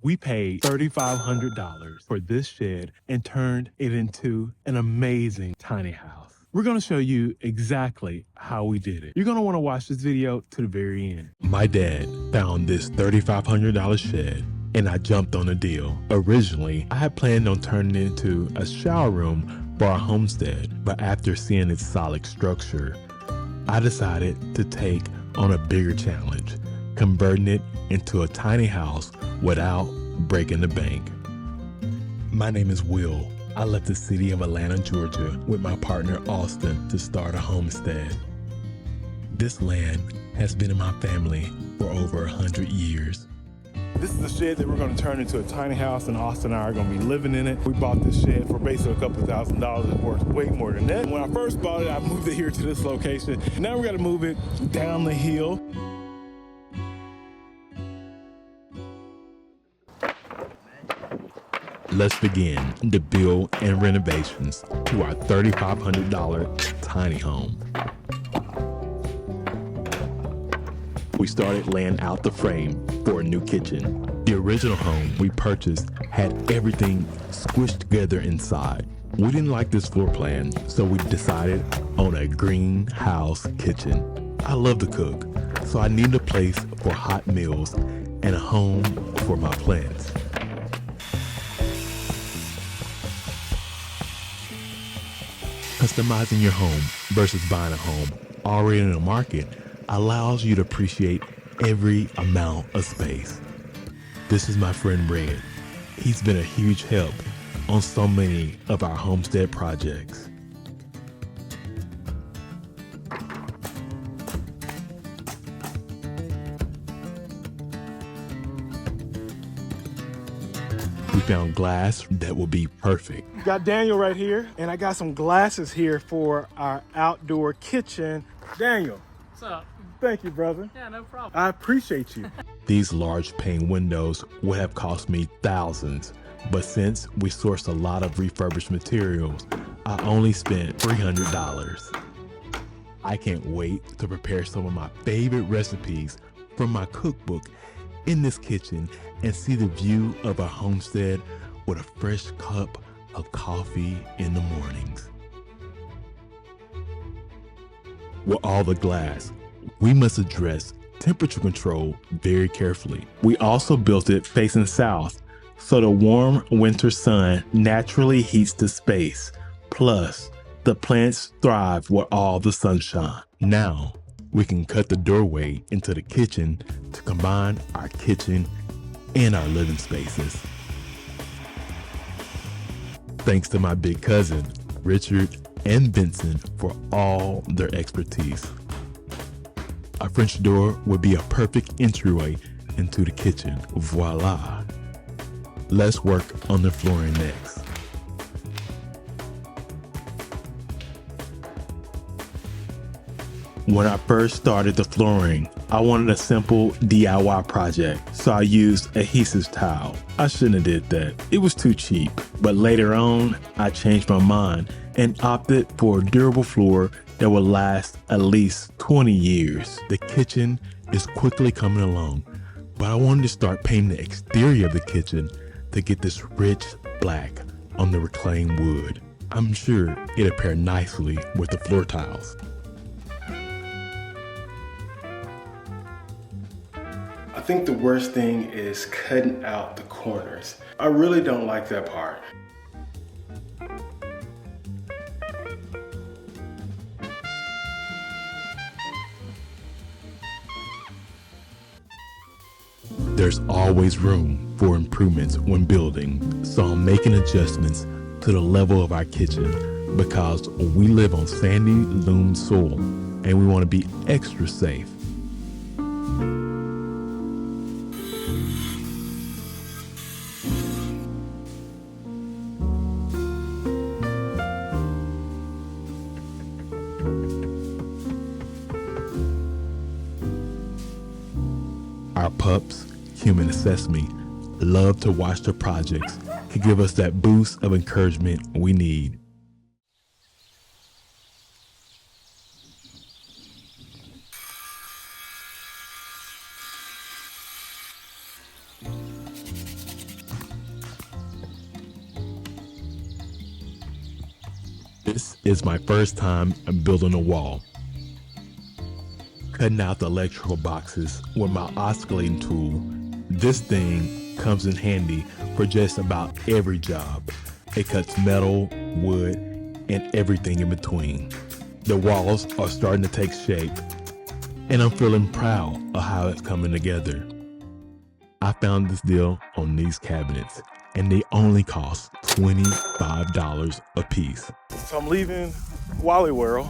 We paid $3,500 for this shed and turned it into an amazing tiny house. We're going to show you exactly how we did it. You're going to want to watch this video to the very end. My dad found this $3,500 shed and I jumped on the deal. Originally, I had planned on turning it into a shower room for our homestead, but after seeing its solid structure, I decided to take on a bigger challenge, converting it into a tiny house without breaking the bank. My name is Will. I left the city of Atlanta, Georgia with my partner Austin to start a homestead. This land has been in my family for over 100 years. This is the shed that we're going to turn into a tiny house, and Austin and I are going to be living in it. We bought this shed for basically a couple $1,000. It's worth way more than that. When I first bought it, I moved it here to this location. Now we got to move it down the hill. Let's begin the build and renovations to our $3,500 tiny home. We started laying out the frame for a new kitchen. The original home we purchased had everything squished together inside. We didn't like this floor plan, so we decided on a greenhouse kitchen. I love to cook, so I needed a place for hot meals and a home for my plants. Customizing your home versus buying a home already in the market allows you to appreciate every amount of space. This is my friend Red. He's been a huge help on so many of our homestead projects. We found glass that will be perfect. Got Daniel right here, and I got some glasses here for our outdoor kitchen. Daniel. What's up? Thank you, brother. Yeah, no problem. I appreciate you. These large pane windows would have cost me thousands, but since we sourced a lot of refurbished materials, I only spent $300. I can't wait to prepare some of my favorite recipes from my cookbook in this kitchen and see the view of our homestead with a fresh cup of coffee in the mornings. With all the glass, we must address temperature control very carefully. We also built it facing south, so the warm winter sun naturally heats the space. Plus, the plants thrive with all the sunshine. Now, we can cut the doorway into the kitchen to combine our kitchen and our living spaces. Thanks to my big cousin, Richard and Vincent, for all their expertise. Our French door would be a perfect entryway into the kitchen. Voila! Let's work on the flooring next. When I first started the flooring, I wanted a simple DIY project, so I used adhesive tile. I shouldn't have did that. It was too cheap. But later on, I changed my mind and opted for a durable floor that will last at least 20 years. The kitchen is quickly coming along, but I wanted to start painting the exterior of the kitchen to get this rich black on the reclaimed wood. I'm sure it'll pair nicely with the floor tiles. I think the worst thing is cutting out the corners. I really don't like that part. There's always room for improvements when building, so I'm making adjustments to the level of our kitchen because we live on sandy loam soil and we want to be extra safe. Our pups, Human and Sesame, love to watch the projects to give us that boost of encouragement we need. This is my first time building a wall. Cutting out the electrical boxes with my oscillating tool. This thing comes in handy for just about every job. It cuts metal, wood, and everything in between. The walls are starting to take shape, and I'm feeling proud of how it's coming together. I found this deal on these cabinets, and they only cost $25 a piece. So I'm leaving Wally World.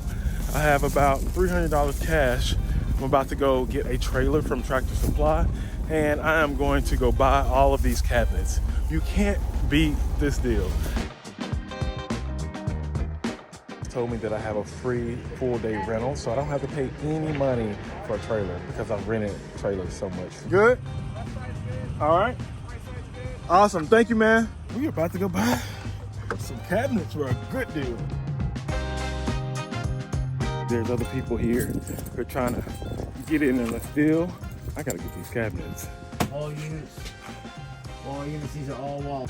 I have about $300 cash. I'm about to go get a trailer from Tractor Supply, and I am going to go buy all of these cabinets. You can't beat this deal. Told me that I have a free full-day rental, so I don't have to pay any money for a trailer because I've rented trailers so much. Good? All right. Awesome. Thank you, man. We're about to go buy some cabinets for a good deal. There's other people here who are trying to get in the deal. I gotta get these cabinets. All units, these are all wall.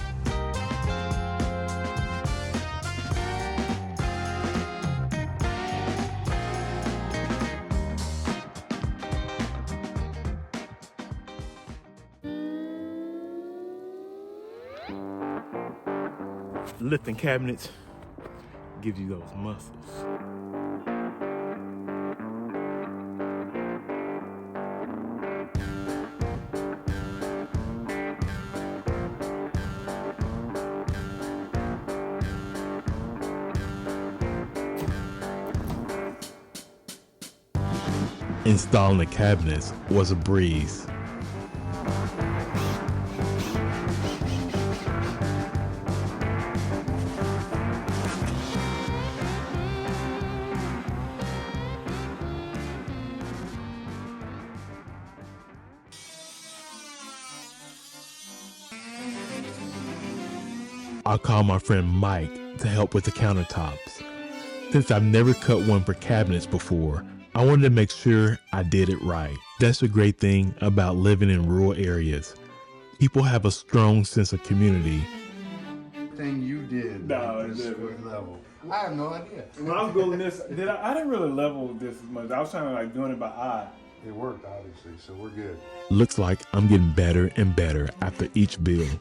Lifting cabinets gives you those muscles. Installing the cabinets was a breeze. I'll call my friend Mike to help with the countertops. Since I've never cut one for cabinets before, I wanted to make sure I did it right. That's a great thing about living in rural areas. People have a strong sense of community. Thing you did. No, this it didn't. level. I have no idea. When I was building this, I didn't really level this as much. I was trying to like doing it by eye. It worked, obviously, so we're good. Looks like I'm getting better and better after each build.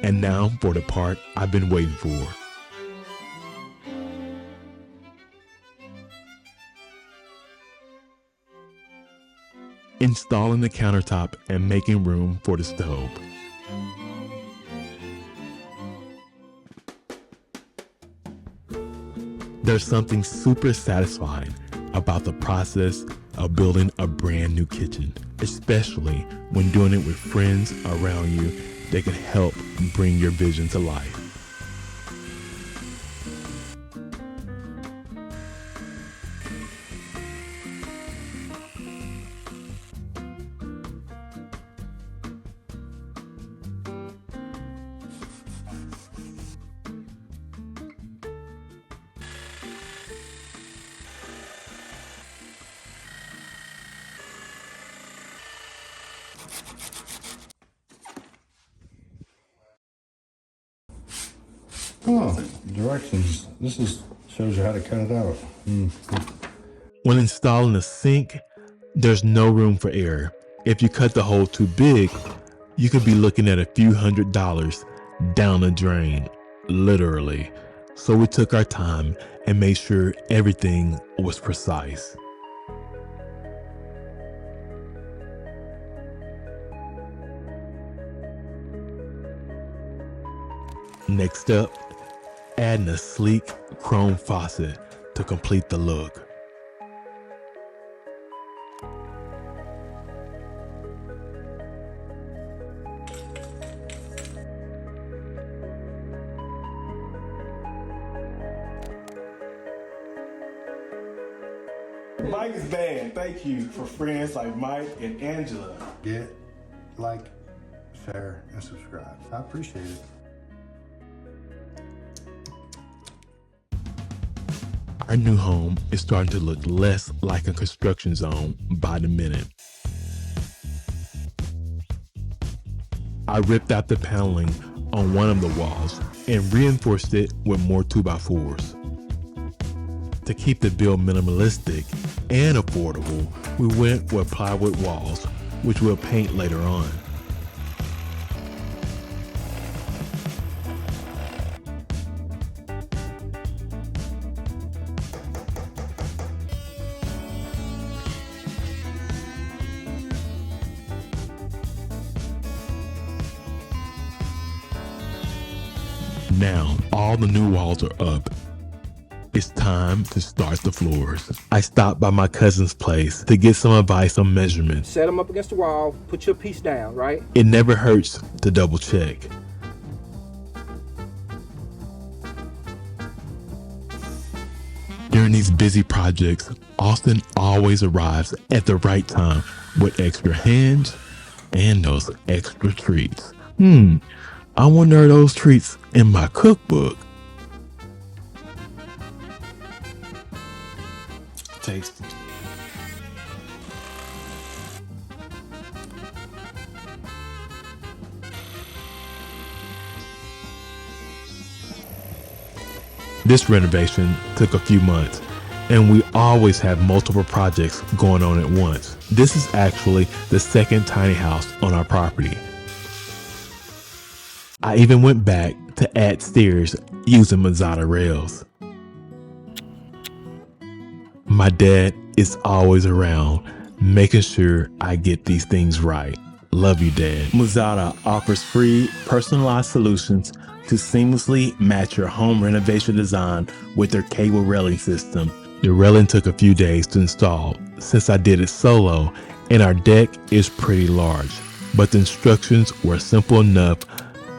And now for the part I've been waiting for. Installing the countertop and making room for the stove. There's something super satisfying about the process of building a brand new kitchen, especially when doing it with friends around you that can help bring your vision to life. Oh, directions. Shows you how to cut it out. When installing a sink, there's no room for error. If you cut the hole too big, you could be looking at a few $100s down the drain, literally. So we took our time and made sure everything was precise. Next up, adding a sleek chrome faucet to complete the look. Mike's band, thank you for friends like Mike and Angela. Get, like, share, and subscribe. I appreciate it. Our new home is starting to look less like a construction zone by the minute. I ripped out the paneling on one of the walls and reinforced it with more 2x4s. To keep the build minimalistic and affordable, we went with plywood walls, which we'll paint later on. Now, all the new walls are up. It's time to start the floors. I stopped by my cousin's place to get some advice on measurements. Set them up against the wall, put your piece down, right? It never hurts to double check. During these busy projects, Austin always arrives at the right time with extra hands and those extra treats. I wonder are those treats in my cookbook? Taste. This renovation took a few months, and we always have multiple projects going on at once. This is actually the second tiny house on our property. I even went back to add stairs using Mazzata rails. My dad is always around, making sure I get these things right. Love you, Dad. Mazzata offers free, personalized solutions to seamlessly match your home renovation design with their cable railing system. The railing took a few days to install since I did it solo, and our deck is pretty large, but the instructions were simple enough.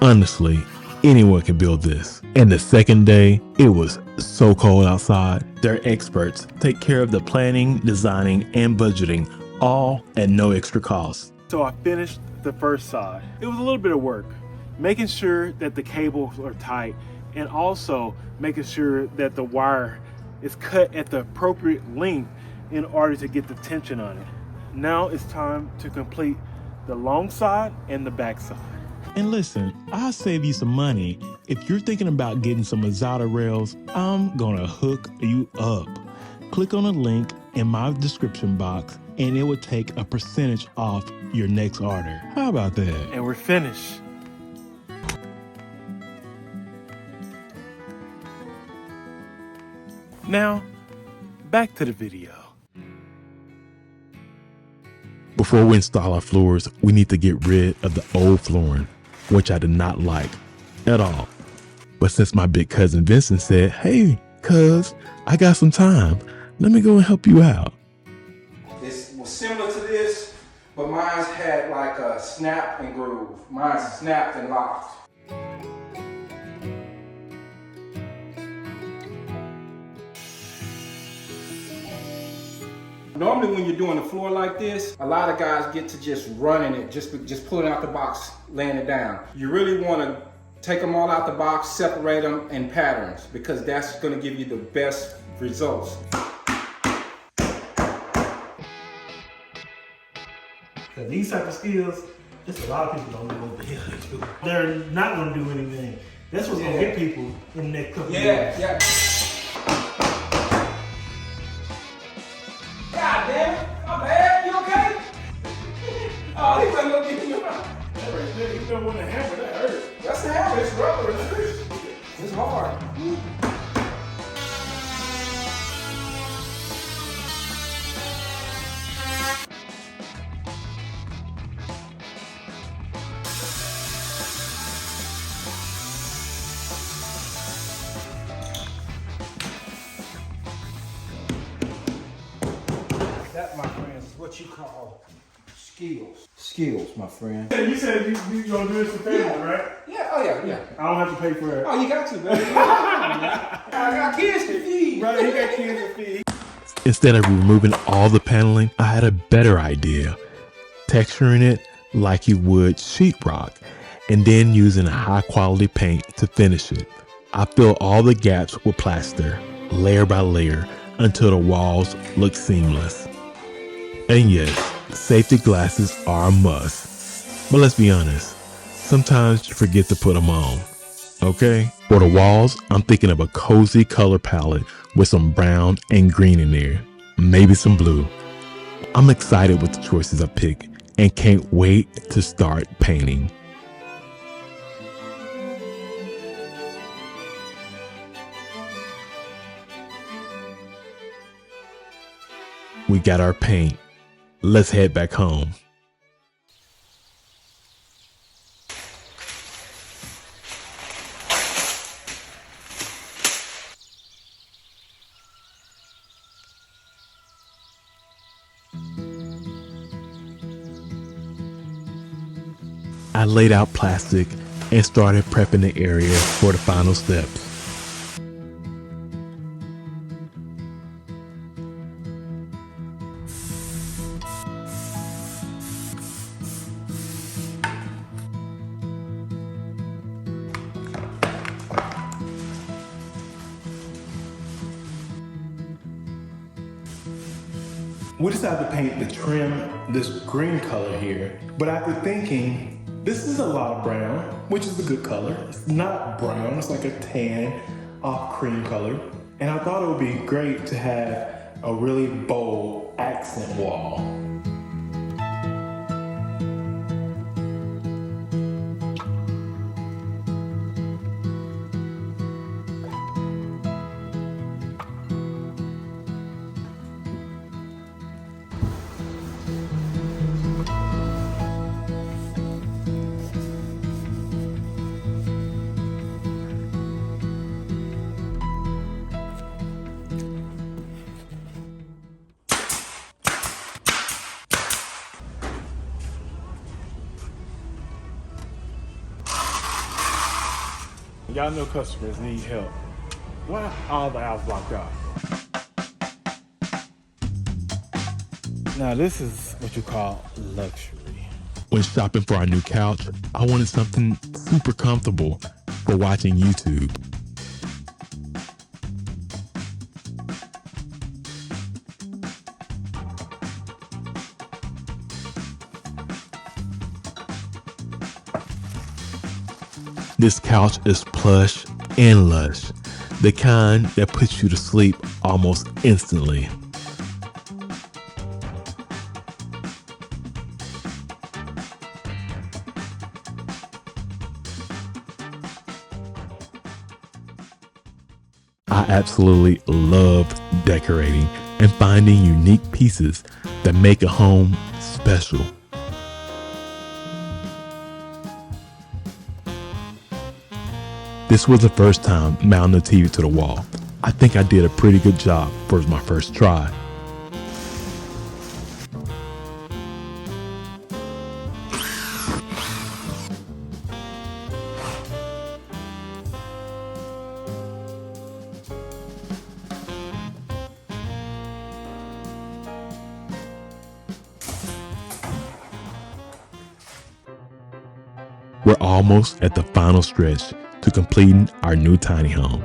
Honestly, anyone can build this. And the second day, it was so cold outside. Their experts take care of the planning, designing, and budgeting, all at no extra cost. So I finished the first side. It was a little bit of work, making sure that the cables are tight and also making sure that the wire is cut at the appropriate length in order to get the tension on it. Now it's time to complete the long side and the back side. And listen, I'll save you some money. If you're thinking about getting some Mazzata rails, I'm gonna hook you up. Click on a link in my description box and it will take a percentage off your next order. How about that? And we're finished. Now, back to the video. Before we install our floors, we need to get rid of the old flooring, which I did not like at all. But since my big cousin Vincent said, "Hey, cuz, I got some time. Let me go and help you out." It was similar to this, but mine's had like a snap and groove. Mine's snapped and locked. Normally when you're doing a floor like this, a lot of guys get to just running it, just pulling out the box, laying it down. You really want to take them all out the box, separate them in patterns, because that's going to give you the best results. These type of skills, just a lot of people don't know what the hell they do. They're not going to do anything. That's what's going to get people in the next couple of years. Yeah. God damn it, I'm bad. You okay? Oh, he's not gonna get you out. That right there, you know when the hammer, that hurt. That's the hammer. It's rubber. It's hard. That, my friends, is what you call skills. Skills, my friend. You said you're going to do this for family, right? Yeah, oh yeah. I don't have to pay for it. Oh, you got to, baby. I got kids to feed. Right, you got kids to feed. Instead of removing all the paneling, I had a better idea. Texturing it like you would sheetrock and then using a high quality paint to finish it. I filled all the gaps with plaster. layer by layer until the walls look seamless. And yes, safety glasses are a must. But let's be honest, sometimes you forget to put them on. Okay? For the walls, I'm thinking of a cozy color palette with some brown and green in there. Maybe some blue. I'm excited with the choices I picked and can't wait to start painting. We got our paint. Let's head back home. I laid out plastic and started prepping the area for the final steps. We decided to paint the trim this green color here, but after thinking, this is a lot of brown, which is a good color. It's not brown, it's like a tan off cream color. And I thought it would be great to have a really bold accent wall. Y'all know customers need help. Why are all the aisles blocked off? Now this is what you call luxury. When shopping for our new couch, I wanted something super comfortable for watching YouTube. This couch is plush and lush, the kind that puts you to sleep almost instantly. I absolutely love decorating and finding unique pieces that make a home special. This was the first time mounting the TV to the wall. I think I did a pretty good job for my first try. We're almost at the final stretch to completing our new tiny home.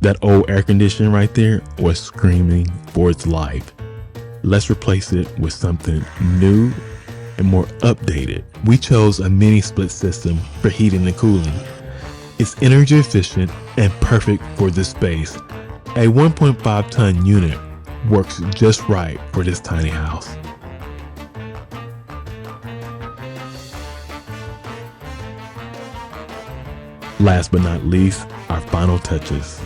That old air conditioner right there was screaming for its life. Let's replace it with something new and more updated. We chose a mini split system for heating and cooling. It's energy efficient and perfect for this space. A 1.5 ton unit works just right for this tiny house. Last but not least, our final touches.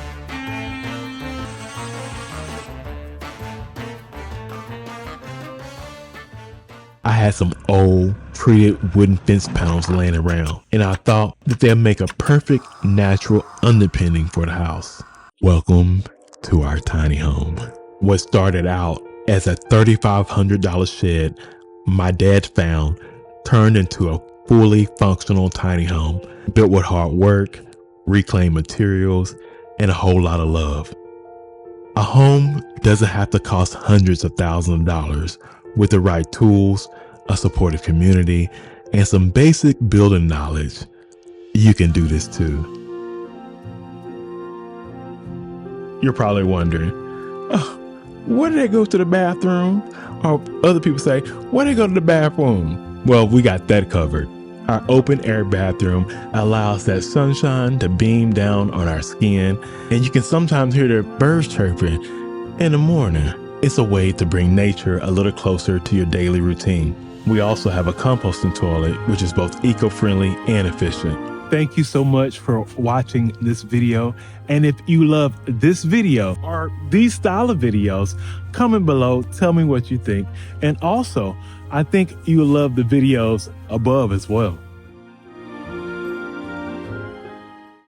I had some old treated wooden fence panels laying around, and I thought that they'd make a perfect natural underpinning for the house. Welcome to our tiny home. What started out as a $3,500 shed my dad found turned into a fully functional tiny home built with hard work, reclaimed materials, and a whole lot of love. A home doesn't have to cost hundreds of thousands of dollars. With the right tools, a supportive community, and some basic building knowledge, you can do this too. You're probably wondering, oh, where did they go to the bathroom? Or other people say, where did they go to the bathroom? Well, we got that covered. Our open air bathroom allows that sunshine to beam down on our skin, and you can sometimes hear the birds chirping in the morning. It's a way to bring nature a little closer to your daily routine. We also have a composting toilet, which is both eco-friendly and efficient. Thank you so much for watching this video. And if you love this video or these style of videos, comment below, tell me what you think. And also, I think you'll love the videos above as well.